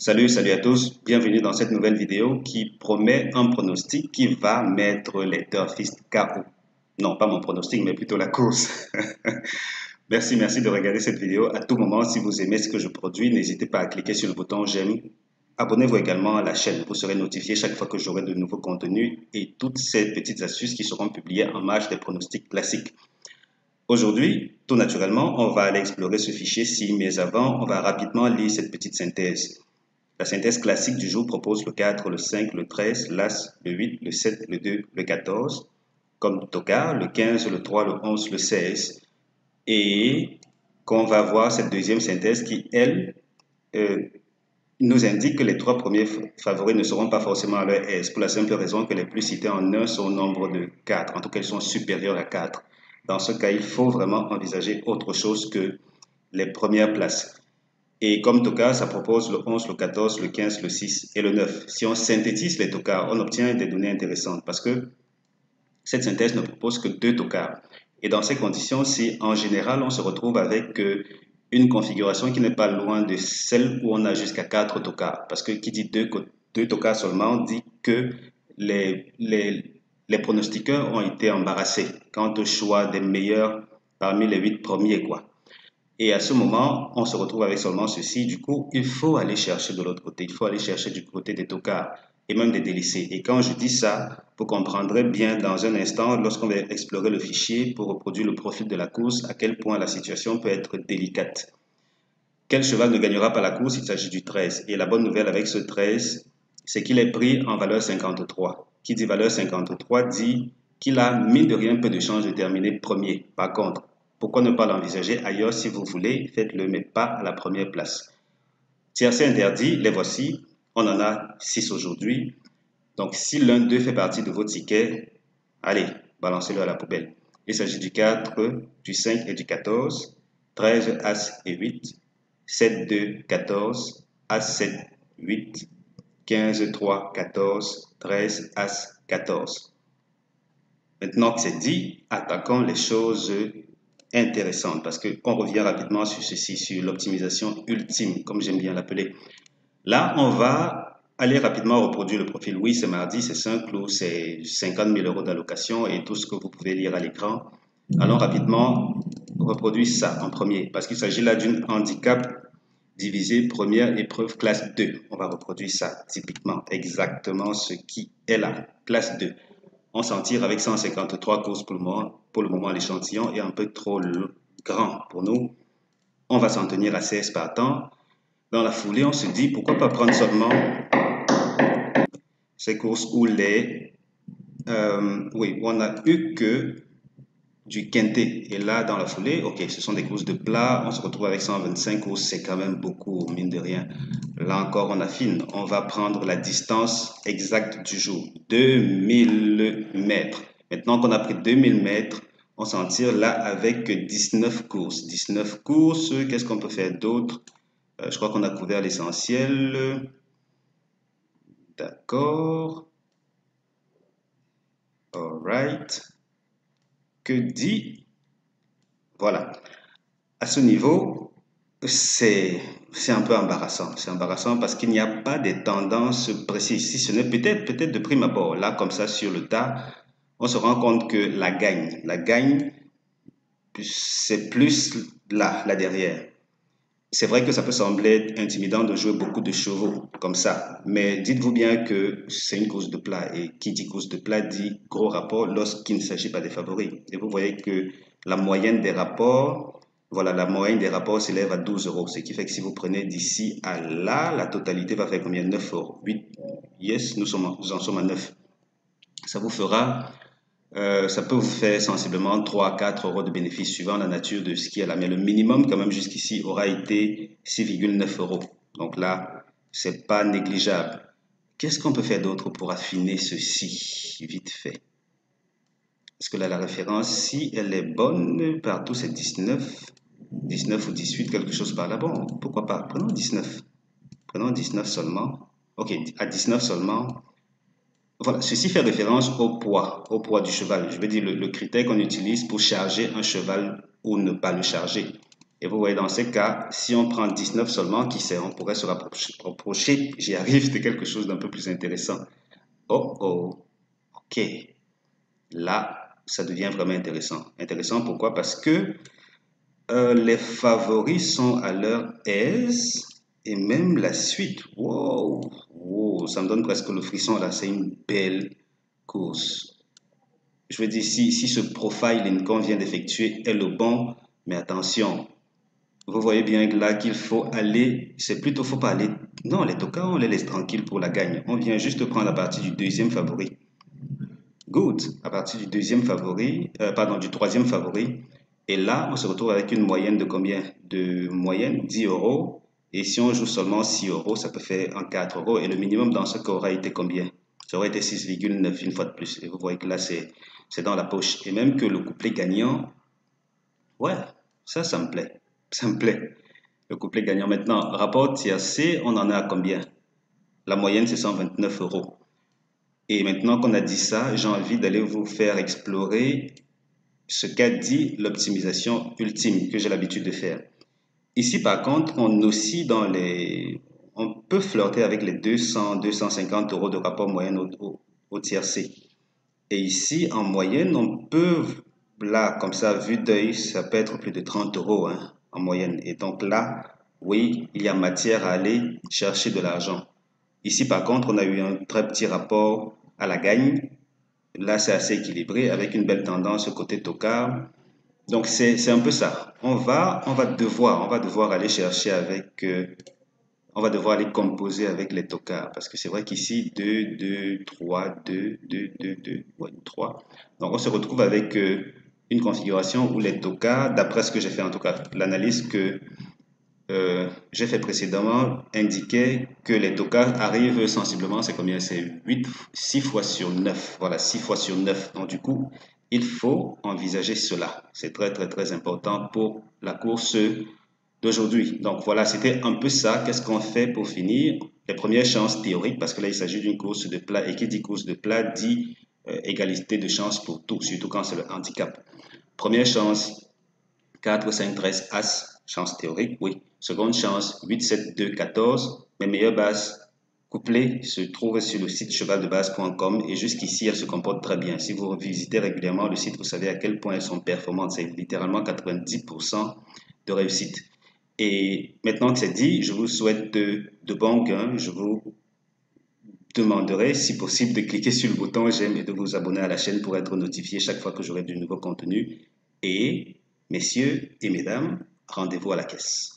Salut à tous, bienvenue dans cette nouvelle vidéo qui promet un pronostic qui va mettre les turfistes KO. Non, pas mon pronostic, mais plutôt la course. Merci de regarder cette vidéo. À tout moment, si vous aimez ce que je produis, n'hésitez pas à cliquer sur le bouton j'aime. Abonnez-vous également à la chaîne, vous serez notifié chaque fois que j'aurai de nouveaux contenus et toutes ces petites astuces qui seront publiées en marge des pronostics classiques. Aujourd'hui, tout naturellement, on va aller explorer ce fichier-ci, mais avant, on va rapidement lire cette petite synthèse. La synthèse classique du jour propose le 4, le 5, le 13, l'As, le 8, le 7, le 2, le 14, comme tocard, le 15, le 3, le 11, le 16, et qu'on va voir cette deuxième synthèse qui, elle, nous indique que les trois premiers favoris ne seront pas forcément à leur aise, pour la simple raison que les plus cités en un sont au nombre de 4, en tout cas ils sont supérieurs à 4. Dans ce cas, il faut vraiment envisager autre chose que les premières places. Et comme tocard, ça propose le 11, le 14, le 15, le 6 et le 9. Si on synthétise les tocards, on obtient des données intéressantes parce que cette synthèse ne propose que 2 tocards. Et dans ces conditions-ci, en général, on se retrouve avec une configuration qui n'est pas loin de celle où on a jusqu'à 4 tocards. Parce que qui dit 2 tocards seulement dit que les pronostiqueurs ont été embarrassés quant au choix des meilleurs parmi les 8 premiers, quoi. Et à ce moment, on se retrouve avec seulement ceci. Du coup, il faut aller chercher de l'autre côté. Il faut aller chercher du côté des tocards et même des délaissés. Et quand je dis ça, vous comprendrez bien dans un instant, lorsqu'on va explorer le fichier pour reproduire le profil de la course, à quel point la situation peut être délicate. Quel cheval ne gagnera pas la course? Il s'agit du 13. Et la bonne nouvelle avec ce 13, c'est qu'il est pris en valeur 53. Qui dit valeur 53 dit qu'il a, mine de rien, peu de chances de terminer premier. Par contre, pourquoi ne pas l'envisager ailleurs si vous voulez, faites-le, mais pas à la première place. Tiercé interdit, les voici. On en a 6 aujourd'hui. Donc, si l'un d'eux fait partie de vos tickets, allez, balancez-le à la poubelle. Il s'agit du 4, du 5 et du 14, 13, As et 8, 7, 2, 14, As, 7, 8, 15, 3, 14, 13, As, 14. Maintenant que c'est dit, attaquons les choses intéressantes parce qu'on revient rapidement sur ceci, sur l'optimisation ultime, comme j'aime bien l'appeler. Là, on va aller rapidement reproduire le profil. Oui, c'est mardi, c'est 5 clous, c'est 50 000 euros d'allocation et tout ce que vous pouvez lire à l'écran. Allons rapidement reproduire ça en premier parce qu'il s'agit là d'une handicap divisé première épreuve classe 2. On va reproduire ça typiquement, exactement ce qui est là, classe 2. On s'en tire avec 153 courses pour le moment l'échantillon est un peu trop grand pour nous. On va s'en tenir à 16 partants. Dans la foulée, on se dit pourquoi pas prendre seulement ces courses où oui, on n'a eu que du quintet. Et là, dans la foulée, ok, ce sont des courses de plat. On se retrouve avec 125 courses, c'est quand même beaucoup, mine de rien. Là encore, on affine. On va prendre la distance exacte du jour, 2000 mètres. Maintenant qu'on a pris 2000 mètres, on s'en tire là avec 19 courses. 19 courses, qu'est-ce qu'on peut faire d'autre? Je crois qu'on a couvert l'essentiel. D'accord. All right. Que dit? Voilà. À ce niveau, c'est un peu embarrassant. C'est embarrassant parce qu'il n'y a pas de tendances précises. Si ce n'est peut-être de prime abord, là, comme ça, sur le tas, on se rend compte que la gagne, c'est plus là derrière. C'est vrai que ça peut sembler intimidant de jouer beaucoup de chevaux comme ça, mais dites-vous bien que c'est une course de plat et qui dit course de plat dit gros rapport lorsqu'il ne s'agit pas des favoris. Et vous voyez que la moyenne des rapports, voilà, la moyenne des rapports s'élève à 12 euros, ce qui fait que si vous prenez d'ici à là, la totalité va faire combien? 9 euros. 8, yes, nous en sommes à 9. Ça vous fera ça peut vous faire sensiblement 3 à 4 euros de bénéfice suivant la nature de ce qui est là. Mais le minimum quand même jusqu'ici aura été 6,9 euros. Donc là, c'est pas négligeable. Qu'est-ce qu'on peut faire d'autre pour affiner ceci vite fait? Parce que là, la référence, si elle est bonne, partout c'est 19, 19 ou 18, quelque chose par là. Bon, pourquoi pas? Prenons 19. Prenons 19 seulement. Ok, à 19 seulement. Voilà, ceci fait référence au poids du cheval. Je veux dire le critère qu'on utilise pour charger un cheval ou ne pas le charger. Et vous voyez, dans ce cas, si on prend 19 seulement, qui sait, on pourrait se rapprocher, j'y arrive, de quelque chose d'un peu plus intéressant. Oh oh, ok. Là, ça devient vraiment intéressant. Intéressant pourquoi? Parce que les favoris sont à leur aise et même la suite. Wow, wow, ça me donne presque le frisson là. C'est une belle course. Je veux dire, si ce profiling qu'on vient d'effectuer est le bon, mais attention, vous voyez bien là qu'il faut aller, c'est plutôt, faut pas aller, non, les tokas, on les laisse tranquilles pour la gagne. On vient juste prendre la partie du deuxième favori. Good, à partir du deuxième favori, pardon, du troisième favori. Et là, on se retrouve avec une moyenne de combien? De moyenne 10 euros. Et si on joue seulement 6 euros, ça peut faire un 4 euros. Et le minimum dans ce cas aura été combien? Ça aurait été 6,9 une fois de plus. Et vous voyez que là, c'est dans la poche. Et même que le couplet gagnant, ouais, ça me plaît. Ça me plaît. Le couplet gagnant maintenant, rapport tiercé, on en est à combien? La moyenne, c'est 129 euros. Et maintenant qu'on a dit ça, j'ai envie d'aller vous faire explorer ce qu'a dit l'optimisation ultime que j'ai l'habitude de faire. Ici, par contre, on oscille dans les... On peut flirter avec les 200, 250 euros de rapport moyen au tiercé. Et ici, en moyenne, on peut, là, comme ça, vu d'œil, ça peut être plus de 30 euros hein, en moyenne. Et donc là, oui, il y a matière à aller chercher de l'argent. Ici, par contre, on a eu un très petit rapport à la gagne. Là, c'est assez équilibré avec une belle tendance côté tocard. Donc, c'est un peu ça. On va devoir aller chercher avec, on va devoir aller composer avec les tocards. Parce que c'est vrai qu'ici, 2, 2, 3, 2, 2, 2, 2, ouais, 3. Donc, on se retrouve avec une configuration où les tocards, d'après ce que j'ai fait en tout cas, l'analyse que j'ai fait précédemment indiquait que les tocards arrivent sensiblement, c'est combien? C'est 8, 6 fois sur 9. Voilà, 6 fois sur 9. Donc du coup, il faut envisager cela. C'est très très très important pour la course d'aujourd'hui. Donc voilà, c'était un peu ça. Qu'est-ce qu'on fait pour finir? Les premières chances théoriques, parce que là il s'agit d'une course de plat, et qui dit course de plat dit égalité de chance pour tout, surtout quand c'est le handicap. Première chance, 4, 5, 13, As, chance théorique, oui. Seconde chance, 8, 7, 2, 14. Mes meilleures bases couplées se trouvent sur le site chevaldebase.com et jusqu'ici, elles se comportent très bien. Si vous visitez régulièrement le site, vous savez à quel point elles sont performantes. C'est littéralement 90% de réussite. Et maintenant que c'est dit, je vous souhaite de bons gains. Je vous demanderai, si possible, de cliquer sur le bouton j'aime et de vous abonner à la chaîne pour être notifié chaque fois que j'aurai du nouveau contenu. Et, messieurs et mesdames, rendez-vous à la caisse.